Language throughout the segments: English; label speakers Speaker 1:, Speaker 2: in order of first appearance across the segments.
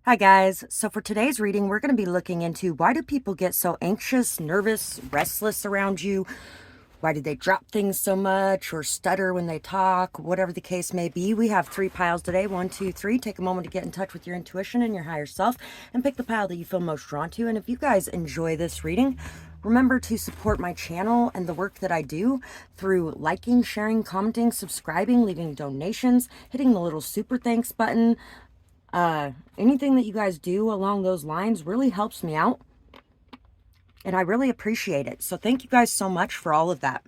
Speaker 1: Hi guys, so for today's reading, we're going to be looking into why do people get so anxious, nervous, restless around you? Why do they drop things so much or stutter when they talk? Whatever the case may be, we have 3 piles today. 1, 2, 3. Take a moment to get in touch with your intuition and your higher self and pick the pile that you feel most drawn to. And if you guys enjoy this reading, remember to support my channel and the work that I do through liking, sharing, commenting, subscribing, leaving donations, hitting the little super thanks button. Anything that you guys do along those lines really helps me out, and I really appreciate it. So thank you guys so much for all of that.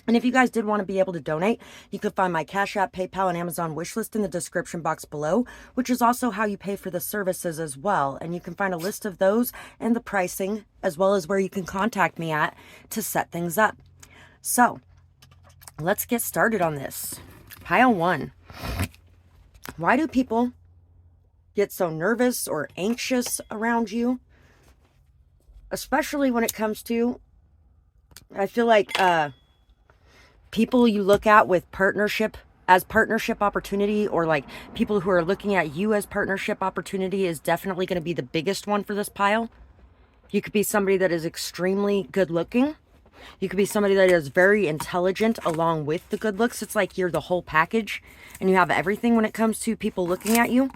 Speaker 1: And if you guys did want to be able to donate, you could find my Cash App, PayPal, and Amazon wishlist in the description box below, which is also how you pay for the services as well. And you can find a list of those and the pricing, as well as where you can contact me at to set things up. So let's get started on this. Pile 1. Why do people get so nervous or anxious around you? Especially when it comes to, I feel like people you look at with partnership opportunity, or like people who are looking at you as partnership opportunity, is definitely going to be the biggest one for this pile. You could be somebody that is extremely good looking. You could be somebody that is very intelligent along with the good looks. It's like you're the whole package and you have everything when it comes to people looking at you.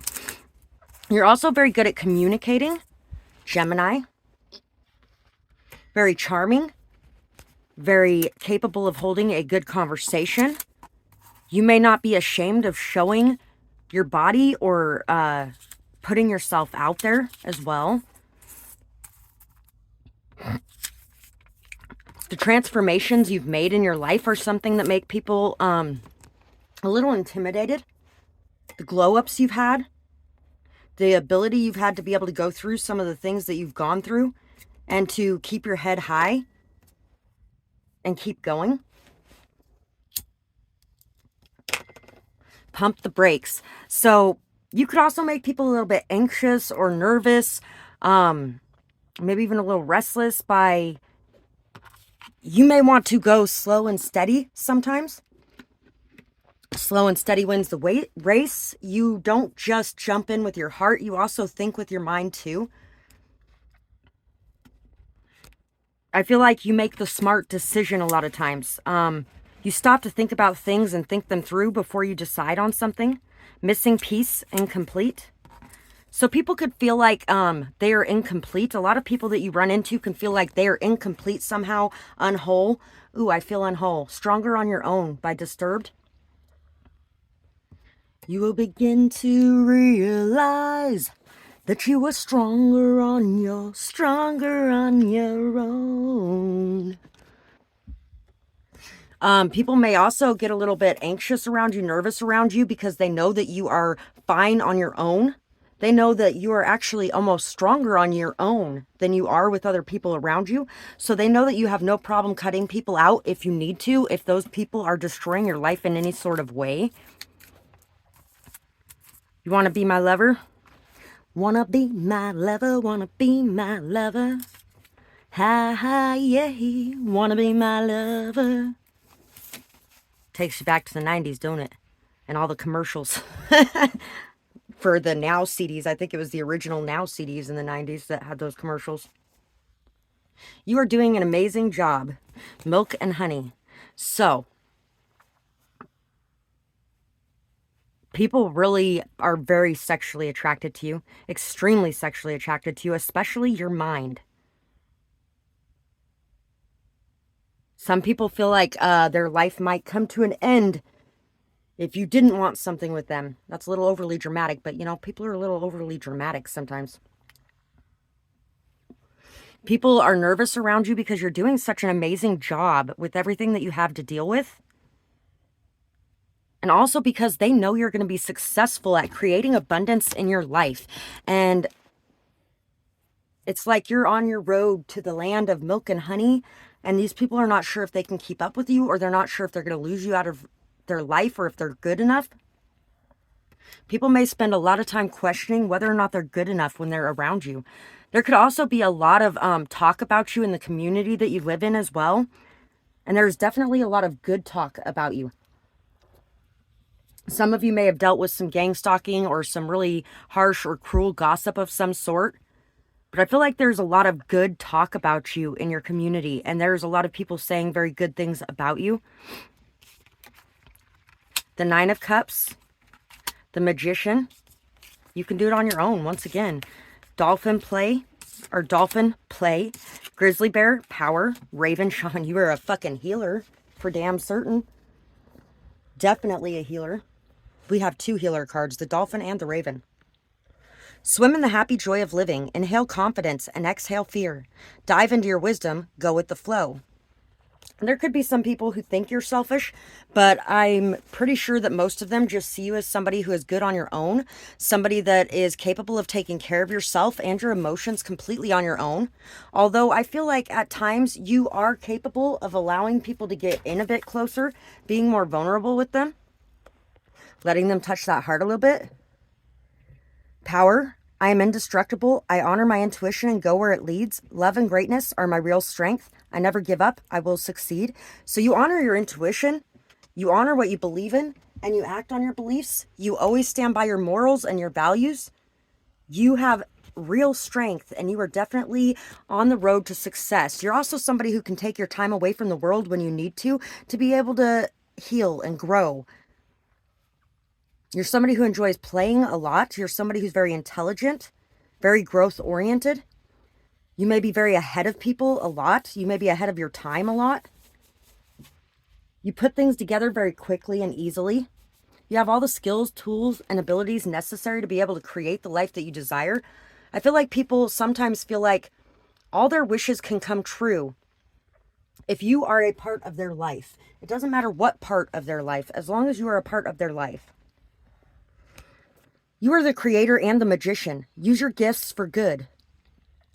Speaker 1: You're also very good at communicating, Gemini. Very charming, very capable of holding a good conversation. You may not be ashamed of showing your body or putting yourself out there as well. The transformations you've made in your life are something that make people a little intimidated. The glow-ups you've had, the ability you've had to be able to go through some of the things that you've gone through and to keep your head high and keep going. Pump the brakes. So you could also make people a little bit anxious or nervous, maybe even a little restless by, you may want to go slow and steady sometimes. Slow and steady wins the race. You don't just jump in with your heart, you also think with your mind too. I feel like you make the smart decision a lot of times. You stop to think about things and think them through before you decide on something. Missing piece, incomplete. So people could feel like they are incomplete. A lot of people that you run into can feel like they are incomplete somehow, unwhole. Ooh, I feel unwhole. Stronger on Your Own by Disturbed. You will begin to realize that you are stronger on your own. People may also get a little bit anxious around you, nervous around you, because they know that you are fine on your own. They know that you are actually almost stronger on your own than you are with other people around you. So they know that you have no problem cutting people out if you need to, if those people are destroying your life in any sort of way. You want to be my lover? Wanna be my lover, wanna be my lover. Ha ha, yeah, wanna be my lover. Takes you back to the 90s, don't it? And all the commercials for the Now CDs. I think it was the original Now CDs in the 90s that had those commercials. You are doing an amazing job. Milk and honey. So people really are very sexually attracted to you, extremely sexually attracted to you, especially your mind. Some people feel like their life might come to an end if you didn't want something with them. That's a little overly dramatic, but you know, people are a little overly dramatic sometimes. People are nervous around you because you're doing such an amazing job with everything that you have to deal with. And also because they know you're going to be successful at creating abundance in your life. And it's like you're on your road to the land of milk and honey. And these people are not sure if they can keep up with you, or they're not sure if they're going to lose you out of their life, or if they're good enough. People may spend a lot of time questioning whether or not they're good enough when they're around you. There could also be a lot of talk about you in the community that you live in as well. And there's definitely a lot of good talk about you. Some of you may have dealt with some gang stalking or some really harsh or cruel gossip of some sort. But I feel like there's a lot of good talk about you in your community. And there's a lot of people saying very good things about you. The Nine of Cups. The Magician. You can do it on your own, once again. Dolphin play. Grizzly bear, power. Raven, shaman. You are a fucking healer. For damn certain. Definitely a healer. We have 2 healer cards. The dolphin and the raven. Swim in the happy joy of living. Inhale confidence and exhale fear. Dive into your wisdom. Go with the flow. There could be some people who think you're selfish, but I'm pretty sure that most of them just see you as somebody who is good on your own, somebody that is capable of taking care of yourself and your emotions completely on your own. Although I feel like at times you are capable of allowing people to get in a bit closer, being more vulnerable with them, letting them touch that heart a little bit. Power. I am indestructible. I honor my intuition and go where it leads. Love and greatness are my real strength. I never give up. I will succeed. So you honor your intuition. You honor what you believe in, and you act on your beliefs. You always stand by your morals and your values. You have real strength, and you are definitely on the road to success. You're also somebody who can take your time away from the world when you need to be able to heal and grow. You're somebody who enjoys playing a lot. You're somebody who's very intelligent, very growth-oriented. You may be very ahead of people a lot. You may be ahead of your time a lot. You put things together very quickly and easily. You have all the skills, tools, and abilities necessary to be able to create the life that you desire. I feel like people sometimes feel like all their wishes can come true if you are a part of their life. It doesn't matter what part of their life, as long as you are a part of their life. You are the creator and the magician. Use your gifts for good.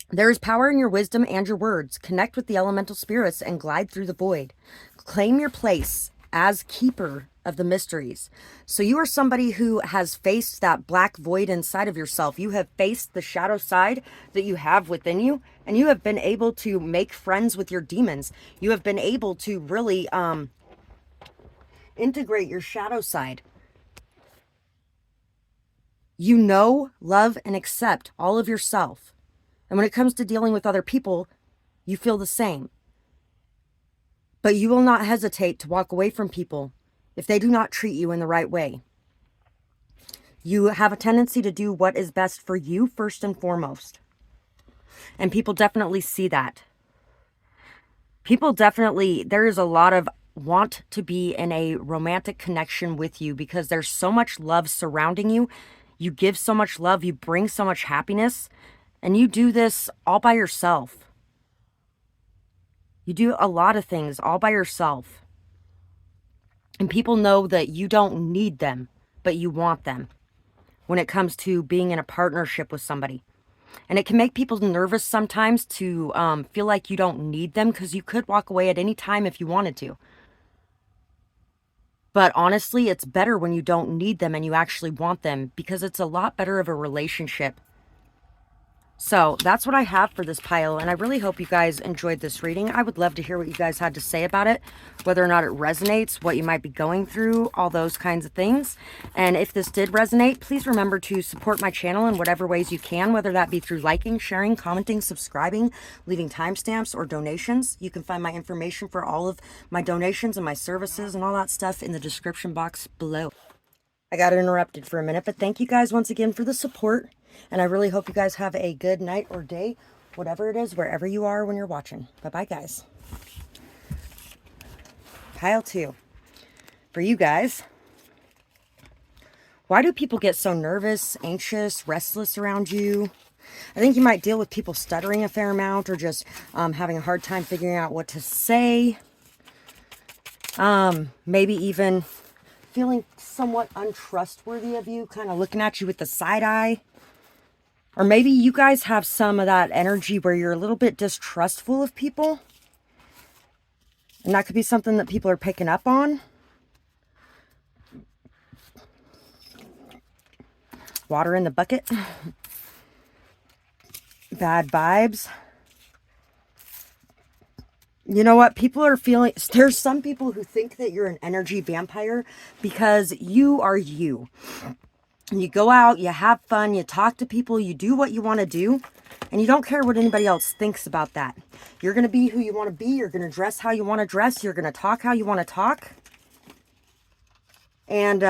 Speaker 1: There is power in your wisdom and your words. Connect with the elemental spirits and glide through the void. Claim your place as keeper of the mysteries. So you are somebody who has faced that black void inside of yourself. You have faced the shadow side that you have within you, and you have been able to make friends with your demons. You have been able to really integrate your shadow side. You know, love, and accept all of yourself. And when it comes to dealing with other people, you feel the same. But you will not hesitate to walk away from people if they do not treat you in the right way. You have a tendency to do what is best for you first and foremost. And people definitely see that. There is a lot of want to be in a romantic connection with you because there's so much love surrounding you. You give so much love, you bring so much happiness, and you do this all by yourself. You do a lot of things all by yourself. And people know that you don't need them, but you want them when it comes to being in a partnership with somebody. And it can make people nervous sometimes to feel like you don't need them because you could walk away at any time if you wanted to. But honestly, it's better when you don't need them and you actually want them because it's a lot better of a relationship. So that's what I have for this pile, and I really hope you guys enjoyed this reading. I would love to hear what you guys had to say about it, whether or not it resonates, what you might be going through, all those kinds of things. And if this did resonate, please remember to support my channel in whatever ways you can, whether that be through liking, sharing, commenting, subscribing, leaving timestamps, or donations. You can find my information for all of my donations and my services and all that stuff in the description box below. I got interrupted for a minute, but thank you guys once again for the support. And I really hope you guys have a good night or day, whatever it is, wherever you are when you're watching. Bye-bye, guys. Pile 2. For you guys, why do people get so nervous, anxious, restless around you? I think you might deal with people stuttering a fair amount or just having a hard time figuring out what to say. Maybe even feeling somewhat untrustworthy of you, kind of looking at you with the side eye. Or maybe you guys have some of that energy where you're a little bit distrustful of people. And that could be something that people are picking up on. Water in the bucket. Bad vibes. You know what? People are feeling, there's some people who think that you're an energy vampire because you are you. And you go out, you have fun, you talk to people, you do what you want to do, and you don't care what anybody else thinks about that. You're going to be who you want to be. You're going to dress how you want to dress. You're going to talk how you want to talk. And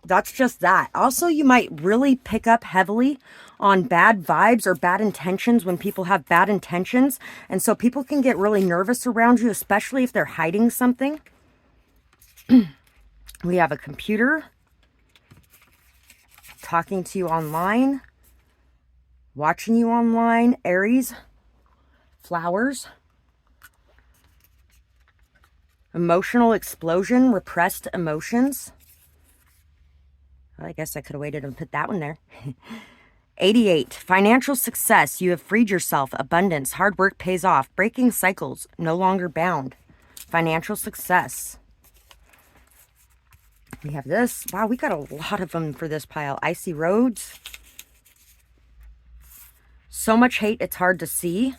Speaker 1: that's just that. Also, you might really pick up heavily on bad vibes or bad intentions when people have bad intentions. And so people can get really nervous around you, especially if they're hiding something. We have a computer, talking to you online, watching you online, Aries, flowers, emotional explosion, repressed emotions. Well, I guess I could have waited and put that one there. 88, financial success. You have freed yourself. Abundance. Hard work pays off. Breaking cycles. No longer bound. Financial success. We have this. Wow, we got a lot of them for this pile. Icy roads. So much hate, it's hard to see.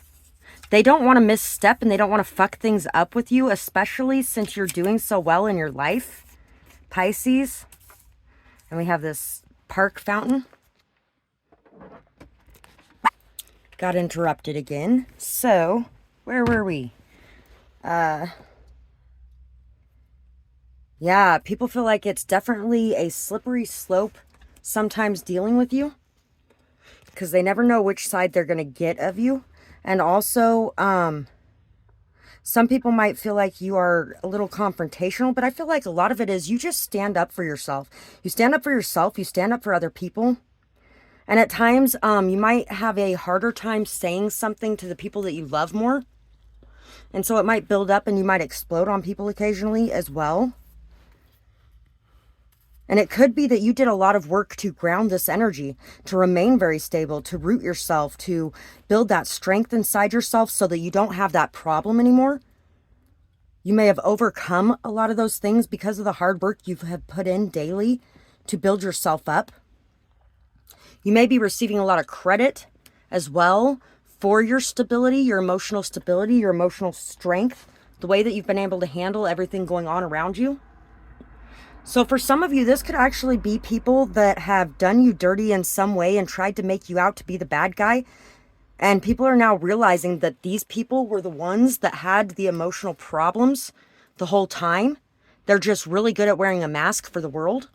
Speaker 1: They don't want to misstep and they don't want to fuck things up with you, especially since you're doing so well in your life. Pisces. And we have this park fountain. Got interrupted again. So, where were we? Yeah, people feel like it's definitely a slippery slope sometimes dealing with you. Because they never know which side they're going to get of you. And also, some people might feel like you are a little confrontational, but I feel like a lot of it is you just stand up for yourself. You stand up for yourself, you stand up for other people. And at times, you might have a harder time saying something to the people that you love more. And so it might build up and you might explode on people occasionally as well. And it could be that you did a lot of work to ground this energy, to remain very stable, to root yourself, to build that strength inside yourself so that you don't have that problem anymore. You may have overcome a lot of those things because of the hard work you have put in daily to build yourself up. You may be receiving a lot of credit as well for your stability, your emotional strength, the way that you've been able to handle everything going on around you. So for some of you, this could actually be people that have done you dirty in some way and tried to make you out to be the bad guy. And people are now realizing that these people were the ones that had the emotional problems the whole time. They're just really good at wearing a mask for the world.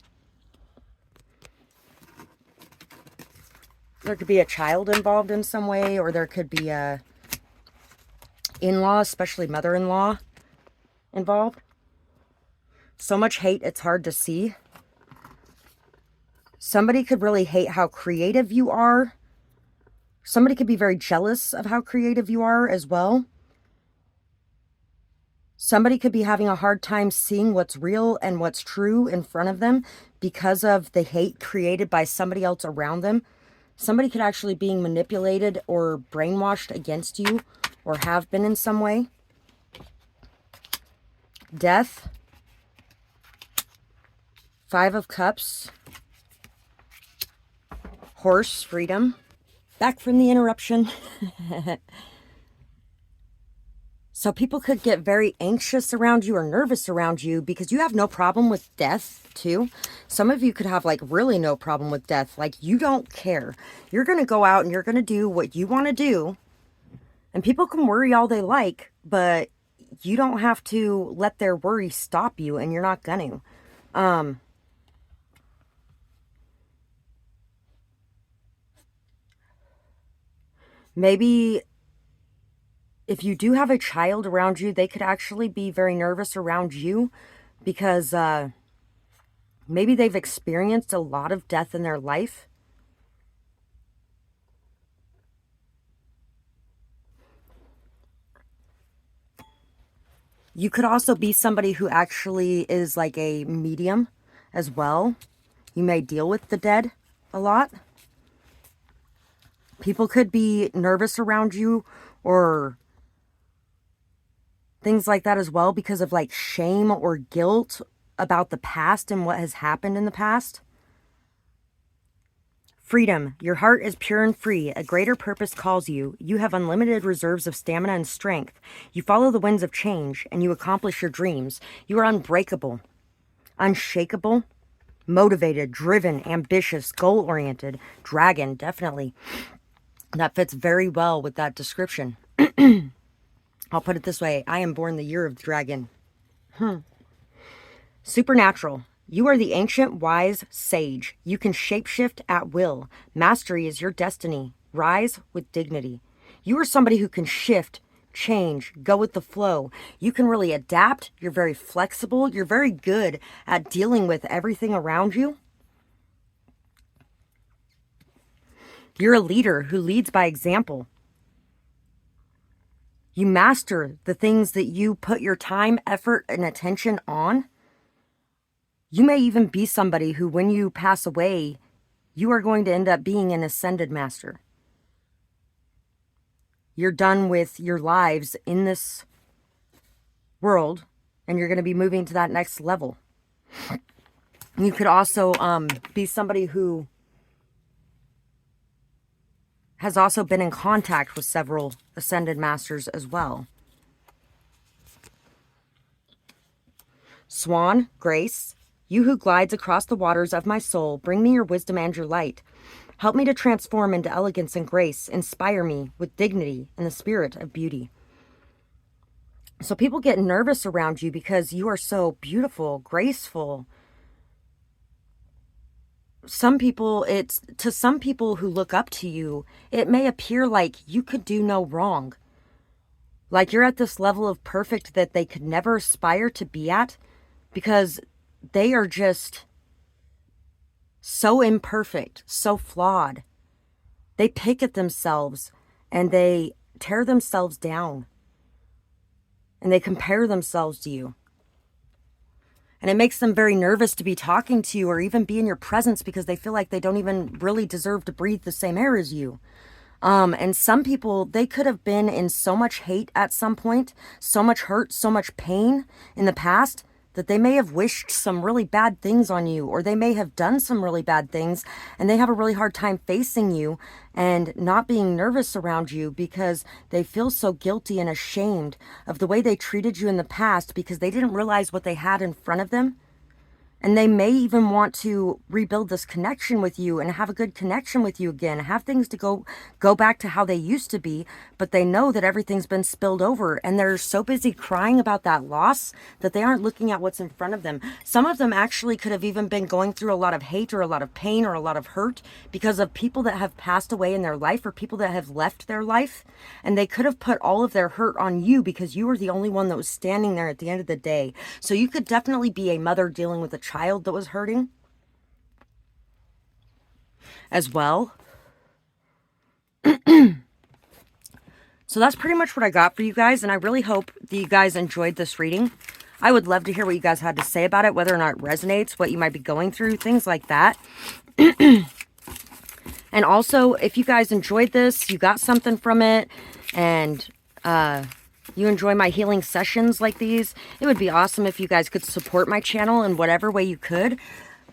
Speaker 1: There could be a child involved in some way, or there could be a in-law, especially mother-in-law, involved. So much hate, it's hard to see. Somebody could really hate how creative you are. Somebody could be very jealous of how creative you are as well. Somebody could be having a hard time seeing what's real and what's true in front of them because of the hate created by somebody else around them. Somebody could actually be manipulated or brainwashed against you or have been in some way. Death. 5 of Cups. Horse, freedom. Back from the interruption. So people could get very anxious around you or nervous around you because you have no problem with death too. Some of you could have like really no problem with death. Like you don't care. You're going to go out and you're going to do what you want to do. And people can worry all they like, but you don't have to let their worry stop you, and you're not going to. Maybe if you do have a child around you, they could actually be very nervous around you because maybe they've experienced a lot of death in their life. You could also be somebody who actually is like a medium as well. You may deal with the dead a lot. People could be nervous around you or things like that as well because of like shame or guilt about the past and what has happened in the past. Freedom. Your heart is pure and free. A greater purpose calls you. You have unlimited reserves of stamina and strength. You follow the winds of change, and you accomplish your dreams. You are unbreakable, unshakable, motivated, driven, ambitious, goal-oriented. Dragon, definitely. That fits very well with that description. I'll put it this way. I am born the year of the dragon. Supernatural. You are the ancient, wise sage. You can shapeshift at will. Mastery is your destiny. Rise with dignity. You are somebody who can shift, change, go with the flow. You can really adapt. You're very flexible. You're very good at dealing with everything around you. You're a leader who leads by example. You master the things that you put your time, effort, and attention on. You may even be somebody who, when you pass away, you are going to end up being an ascended master. You're done with your lives in this world, and you're going to be moving to that next level. You could also be somebody who has also been in contact with several ascended masters as well. Swan, grace. You who glides across the waters of my soul, bring me your wisdom and your light. Help me to transform into elegance and grace. Inspire me with dignity and the spirit of beauty. So people get nervous around you because you are so beautiful, graceful. Some people who look up to you, it may appear like you could do no wrong. Like you're at this level of perfect that they could never aspire to be at, because they are just so imperfect, so flawed. They pick at themselves and they tear themselves down. And they compare themselves to you. And it makes them very nervous to be talking to you or even be in your presence, because they feel like they don't even really deserve to breathe the same air as you. And some people, they could have been in so much hate at some point, so much hurt, so much pain in the past, that they may have wished some really bad things on you, or they may have done some really bad things, and they have a really hard time facing you and not being nervous around you because they feel so guilty and ashamed of the way they treated you in the past, because they didn't realize what they had in front of them. And they may even want to rebuild this connection with you and have a good connection with you again, have things to go back to how they used to be, but they know that everything's been spilled over, and they're so busy crying about that loss that they aren't looking at what's in front of them. Some of them actually could have even been going through a lot of hate or a lot of pain or a lot of hurt because of people that have passed away in their life or people that have left their life, and they could have put all of their hurt on you because you were the only one that was standing there at the end of the day. So you could definitely be a mother dealing with a child that was hurting as well. So that's pretty much what I got for you guys, and I really hope that you guys enjoyed this reading. I would love to hear what you guys had to say about it, whether or not it resonates, what you might be going through, things like that. And also, if you guys enjoyed this, you got something from it, and you enjoy my healing sessions like these, it would be awesome if you guys could support my channel in whatever way you could,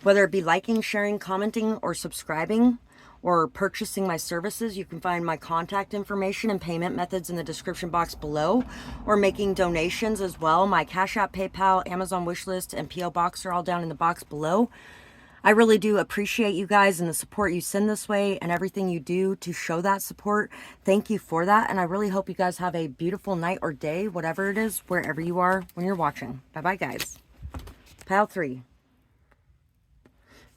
Speaker 1: whether it be liking, sharing, commenting, or subscribing, or purchasing my services. You can find my contact information and payment methods in the description box below, or making donations as well. My Cash App, PayPal, Amazon wishlist, and PO box are all down in the box below. I really do appreciate you guys and the support you send this way and everything you do to show that support. Thank you for that. And I really hope you guys have a beautiful night or day, whatever it is, wherever you are when you're watching. Bye-bye, guys. Pile 3.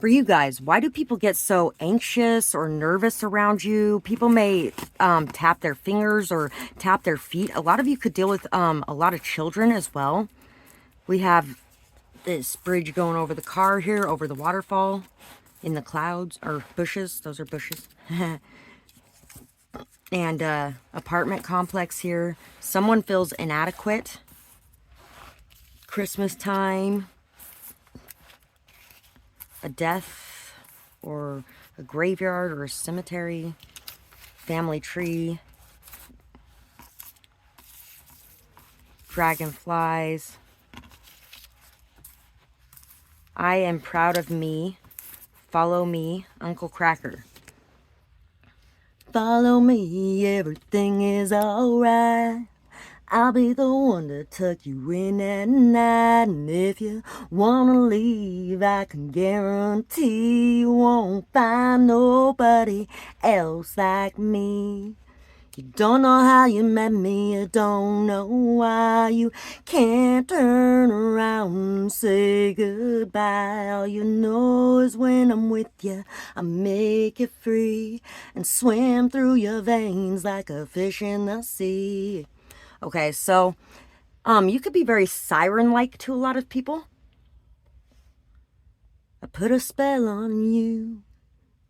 Speaker 1: For you guys, why do people get so anxious or nervous around you? People may tap their fingers or tap their feet. A lot of you could deal with a lot of children as well. We have this bridge going over the car here, over the waterfall, in the clouds, or bushes. Those are bushes. And apartment complex here. Someone feels inadequate. Christmas time. A death, or a graveyard, or a cemetery. Family tree. Dragonflies. I am proud of me. Follow me, Uncle Cracker. follow me, everything is alright. I'll be the one to tuck you in at night. And if you wanna leave, I can guarantee you won't find nobody else like me. You don't know how you met me, you don't know why. You can't turn around and say goodbye. All you know is when I'm with you, I make you free and swim through your veins like a fish in the sea. Okay, so you could be very siren-like to a lot of people. I put a spell on you,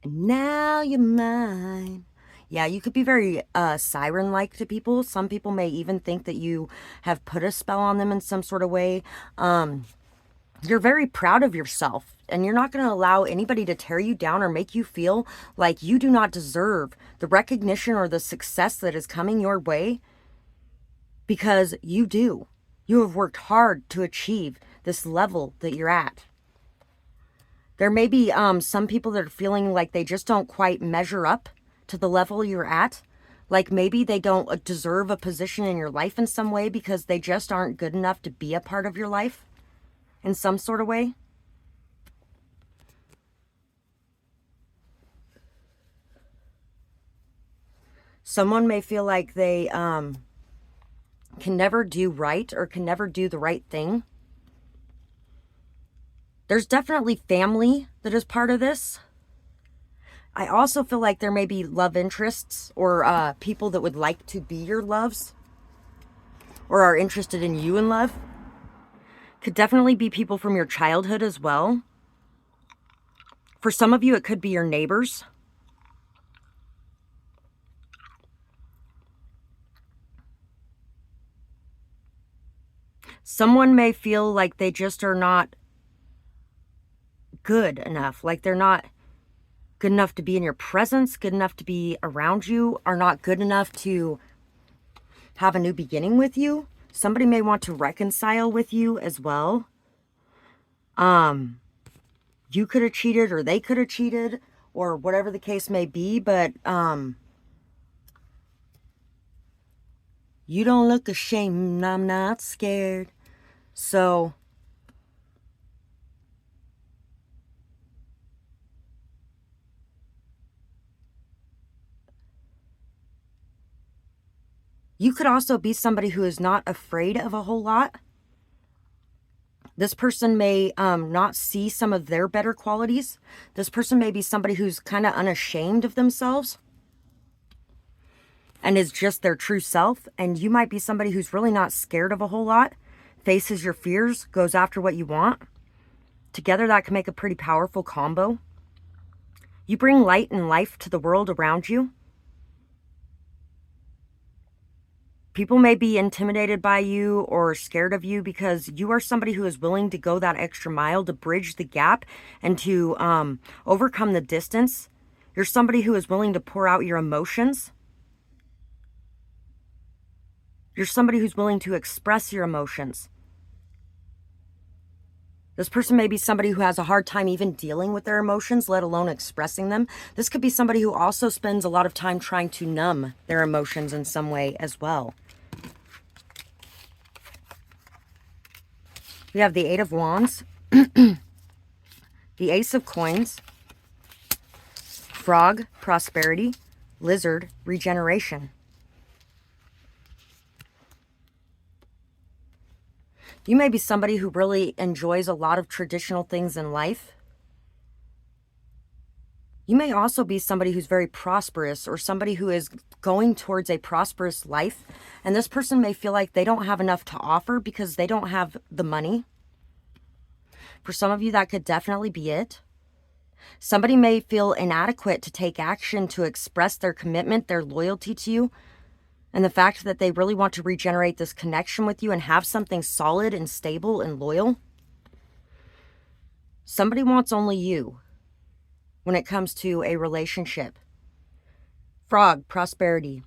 Speaker 1: and now you're mine. Yeah, you could be very siren-like to people. Some people may even think that you have put a spell on them in some sort of way. You're very proud of yourself, and you're not going to allow anybody to tear you down or make you feel like you do not deserve the recognition or the success that is coming your way, because you do. You have worked hard to achieve this level that you're at. There may be some people that are feeling like they just don't quite measure up to the level you're at. Like maybe they don't deserve a position in your life in some way because they just aren't good enough to be a part of your life in some sort of way. Someone may feel like they can never do right or can never do the right thing. There's definitely family that is part of this. I also feel like there may be love interests or people that would like to be your loves or are interested in you in love. Could definitely be people from your childhood as well. For some of you, it could be your neighbors. Someone may feel like they just are not good enough, like they're not good enough to be in your presence, good enough to be around you, are not good enough to have a new beginning with you. Somebody may want to reconcile with you as well. You could have cheated or they could have cheated or whatever the case may be, but you don't look ashamed, I'm not scared. So you could also be somebody who is not afraid of a whole lot. This person may not see some of their better qualities. This person may be somebody who's kind of unashamed of themselves and is just their true self. And you might be somebody who's really not scared of a whole lot, faces your fears, goes after what you want. Together, that can make a pretty powerful combo. You bring light and life to the world around you. People may be intimidated by you or scared of you because you are somebody who is willing to go that extra mile to bridge the gap and to overcome the distance. You're somebody who is willing to pour out your emotions. You're somebody who's willing to express your emotions. This person may be somebody who has a hard time even dealing with their emotions, let alone expressing them. This could be somebody who also spends a lot of time trying to numb their emotions in some way as well. We have the Eight of Wands, the Ace of Coins, Frog, Prosperity, Lizard, Regeneration. You may be somebody who really enjoys a lot of traditional things in life. You may also be somebody who's very prosperous or somebody who is going towards a prosperous life. And this person may feel like they don't have enough to offer because they don't have the money. For some of you, that could definitely be it. Somebody may feel inadequate to take action to express their commitment, their loyalty to you, and the fact that they really want to regenerate this connection with you and have something solid and stable and loyal. Somebody wants only you when it comes to a relationship. Frog, Prosperity.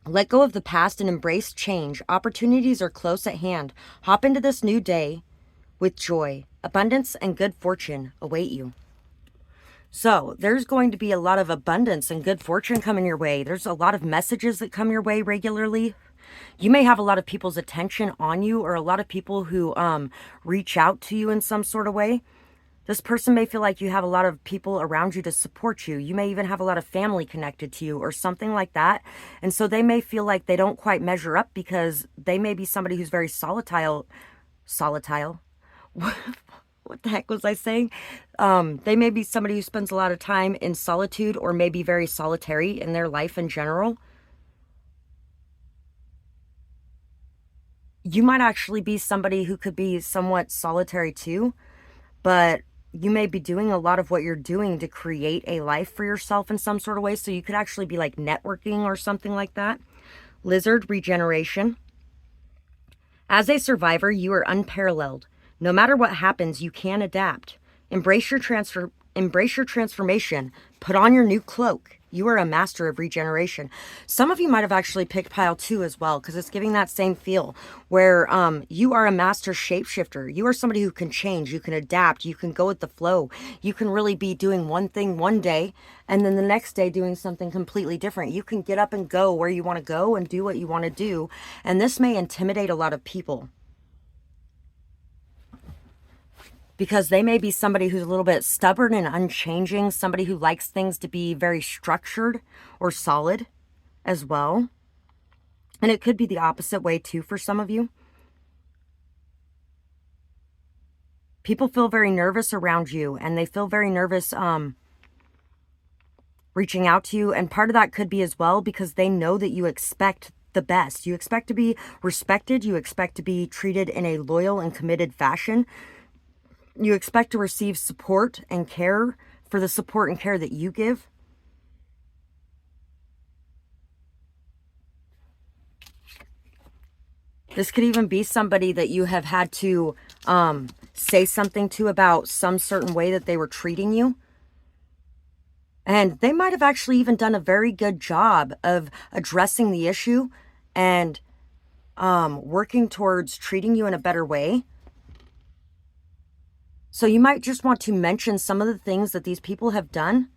Speaker 1: Let go of the past and embrace change. Opportunities are close at hand. Hop into this new day with joy. Abundance and good fortune await you. So there's going to be a lot of abundance and good fortune coming your way. There's a lot of messages that come your way regularly. You may have a lot of people's attention on you, or a lot of people who reach out to you in some sort of way. This person may feel like you have a lot of people around you to support you. You may even have a lot of family connected to you or something like that. And so they may feel like they don't quite measure up because they may be somebody who's very solitile. Solitile? What the heck was I saying? They may be somebody who spends a lot of time in solitude, or may be very solitary in their life in general. You might actually be somebody who could be somewhat solitary too, but you may be doing a lot of what you're doing to create a life for yourself in some sort of way. So you could actually be like networking or something like that. Lizard regeneration. As a survivor, you are unparalleled. No matter what happens, you can adapt. Embrace your transformation. Put on your new cloak. You are a master of regeneration. Some of you might have actually picked pile 2 as well, because it's giving that same feel where you are a master shapeshifter. You are somebody who can change, you can adapt, you can go with the flow. You can really be doing one thing one day and then the next day doing something completely different. You can get up and go where you want to go and do what you want to do. And this may intimidate a lot of people, because they may be somebody who's a little bit stubborn and unchanging, somebody who likes things to be very structured or solid as well. And it could be the opposite way too for some of you. People feel very nervous around you, and they feel very nervous reaching out to you. And part of that could be as well because they know that you expect the best. You expect to be respected. You expect to be treated in a loyal and committed fashion. You expect to receive support and care for the support and care that you give. This could even be somebody that you have had to say something to about some certain way that they were treating you. And they might have actually even done a very good job of addressing the issue and working towards treating you in a better way. So you might just want to mention some of the things that these people have done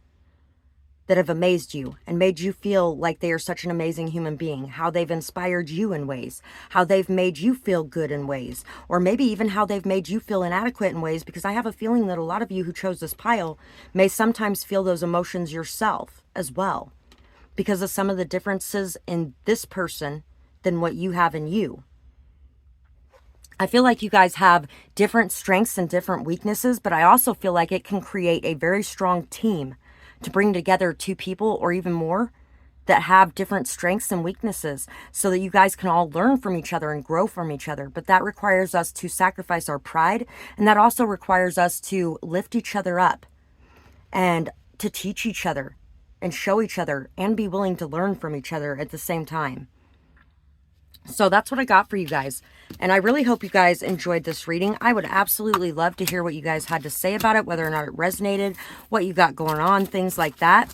Speaker 1: that have amazed you and made you feel like they are such an amazing human being, how they've inspired you in ways, how they've made you feel good in ways, or maybe even how they've made you feel inadequate in ways, because I have a feeling that a lot of you who chose this pile may sometimes feel those emotions yourself as well, because of some of the differences in this person than what you have in you. I feel like you guys have different strengths and different weaknesses, but I also feel like it can create a very strong team to bring together 2 people or even more that have different strengths and weaknesses, so that you guys can all learn from each other and grow from each other. But that requires us to sacrifice our pride, and that also requires us to lift each other up and to teach each other and show each other and be willing to learn from each other at the same time. So that's what I got for you guys. And I really hope you guys enjoyed this reading. I would absolutely love to hear what you guys had to say about it, whether or not it resonated, what you got going on, things like that.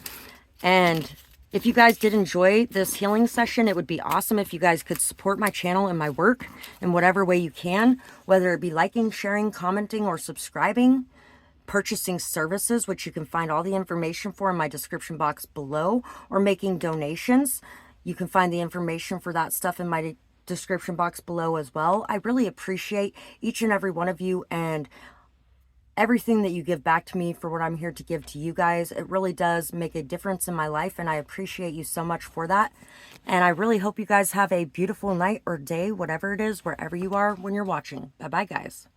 Speaker 1: And if you guys did enjoy this healing session, it would be awesome if you guys could support my channel and my work in whatever way you can, whether it be liking, sharing, commenting, or subscribing, purchasing services, which you can find all the information for in my description box below, or making donations. You can find the information for that stuff in my description box below as well. I really appreciate each and every one of you and everything that you give back to me for what I'm here to give to you guys. It really does make a difference in my life, and I appreciate you so much for that. And I really hope you guys have a beautiful night or day, whatever it is, wherever you are when you're watching. Bye-bye, guys.